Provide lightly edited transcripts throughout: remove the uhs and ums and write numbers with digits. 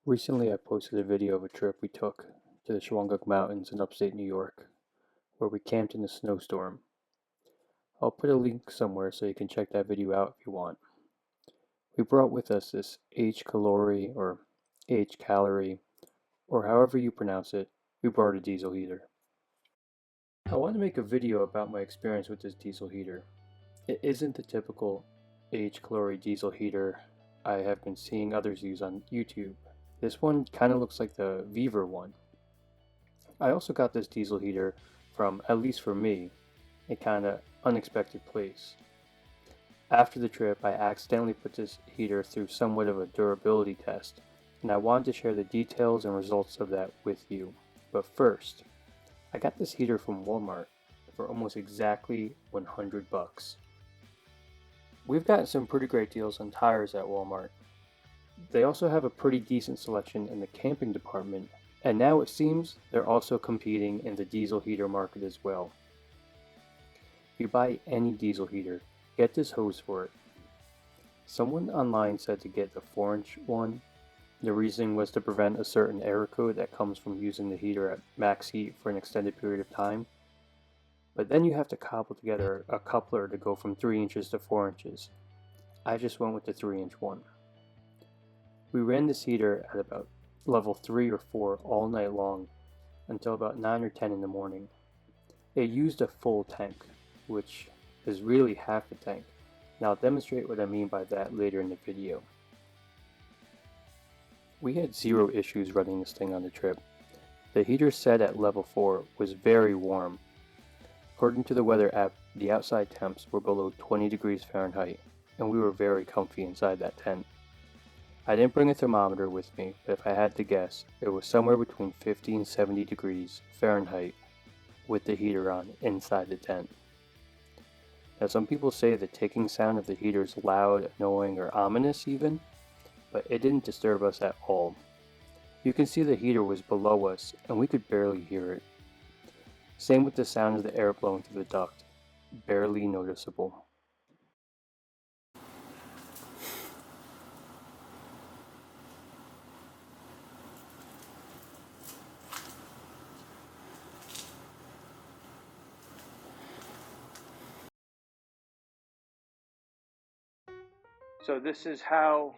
Recently, I posted a video of a trip we took to the Shawangunk Mountains in upstate New York, where we camped in a snowstorm. I'll put a link somewhere so you can check that video out if you want. We brought with us this Hcalory or Hcalory, or however you pronounce it. We brought a diesel heater. I want to make a video about my experience with this diesel heater. It isn't the typical Hcalory diesel heater I have been seeing others use on YouTube. This one kind of looks like the Viver one. I also got this diesel heater from, at least for me, a kind of unexpected place. After the trip, I accidentally put this heater through somewhat of a durability test, and I wanted to share the details and results of that with you. But first, I got this heater from Walmart for almost exactly 100 bucks. We've gotten some pretty great deals on tires at Walmart. They also have a pretty decent selection in the camping department, and now it seems they're also competing in the diesel heater market as well. If you buy any diesel heater, get this hose for it. Someone online said to get the 4-inch one. The reasoning was to prevent a certain error code that comes from using the heater at max heat for an extended period of time. But then you have to cobble together a coupler to go from 3 inches to 4 inches. I just went with the 3-inch one. We ran this heater at about level 3 or 4 all night long until about 9 or 10 in the morning. It used a full tank, which is really half the tank, and I'll demonstrate what I mean by that later in the video. We had zero issues running this thing on the trip. The heater set at level 4 was very warm. According to the weather app, the outside temps were below 20 degrees Fahrenheit, and we were very comfy inside that tent. I didn't bring a thermometer with me, but if I had to guess, it was somewhere between 50 and 70 degrees Fahrenheit with the heater on inside the tent. Now, some people say the ticking sound of the heater is loud, annoying, or ominous even, but it didn't disturb us at all. You can see the heater was below us, and we could barely hear it. Same with the sound of the air blowing through the duct, barely noticeable. So this is how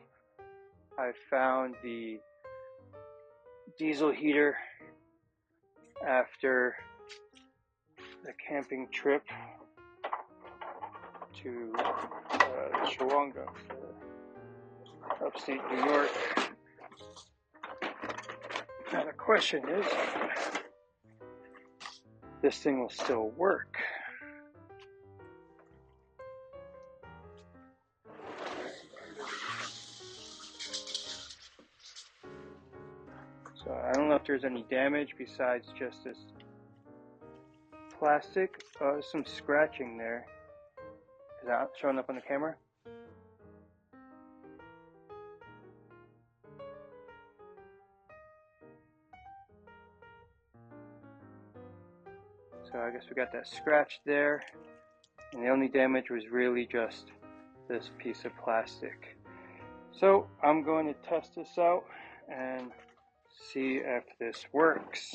I found the diesel heater after the camping trip to Shawangunk, upstate New York. Now the question is, this thing will still work. So I don't know if there's any damage besides just this plastic. There's some scratching there. Is that showing up on the camera? So I guess we got that scratch there, and the only damage was really just this piece of plastic. So I'm going to test this out and see if this works.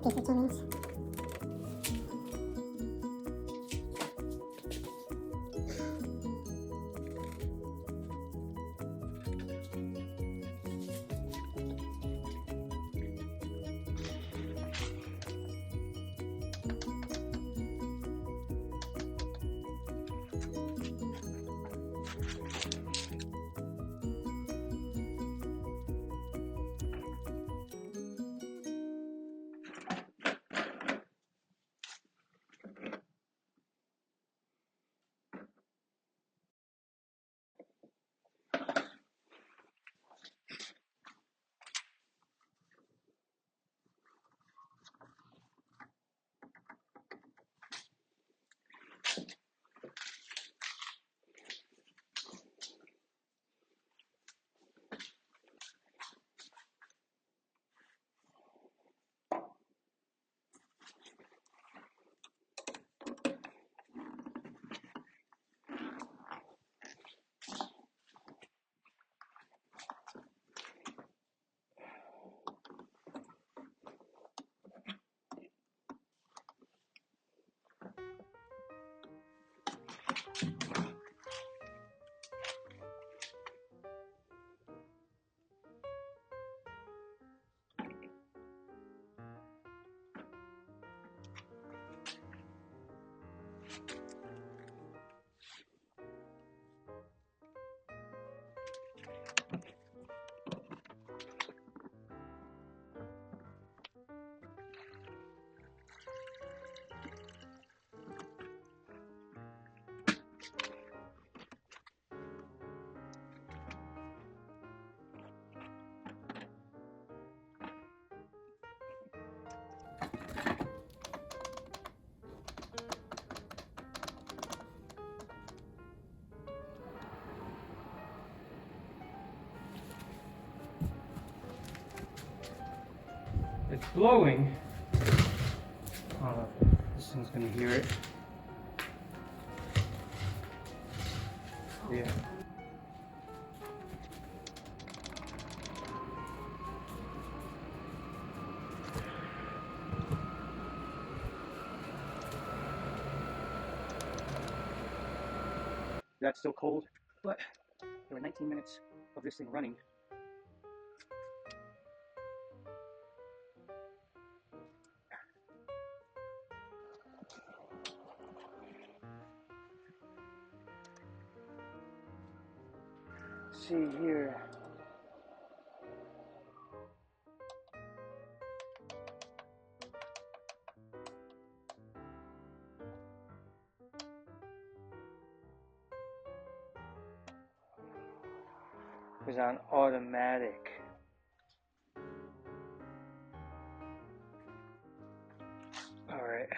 Piece of tunings. It's blowing. I don't know if this thing's gonna hear it. Yeah. That's still cold, but there were 19 minutes of this thing running. See here. It was on automatic. Alright.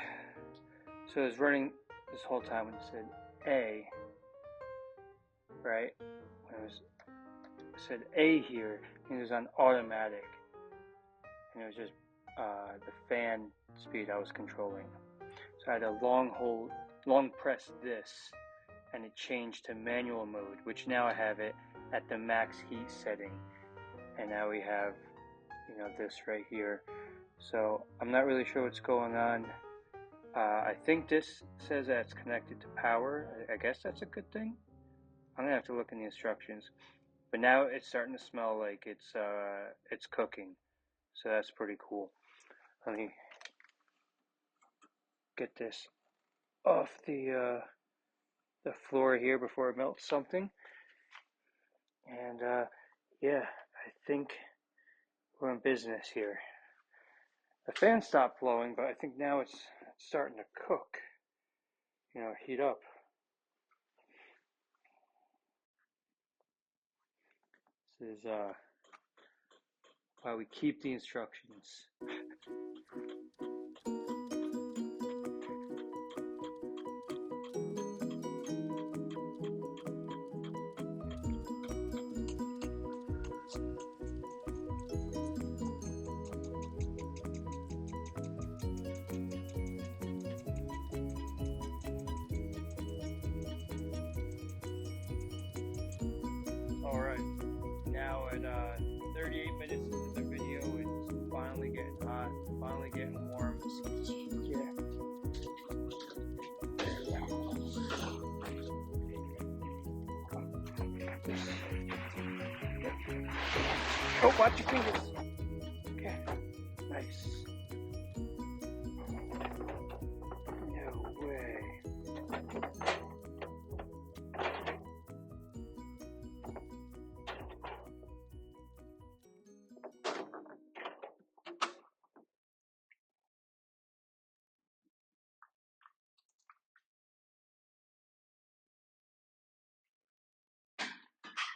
So it was running this whole time when it said A. Right? When it said A here, and it was on automatic. And it was just the fan speed I was controlling. So I had to long press this, and it changed to manual mode, which now I have it at the max heat setting. And now we have, this right here. So I'm not really sure what's going on. I think this says that it's connected to power. I guess that's a good thing. I'm gonna have to look in the instructions. But now it's starting to smell like it's cooking. So that's pretty cool. Let me get this off the floor here before it melts something. And yeah, I think we're in business here. The fan stopped blowing, but I think now it's starting to cook, heat up. This is why we keep the instructions. Alright, now at 38 minutes into the video, it's finally getting hot, finally getting warm. Yeah. Oh, watch your fingers.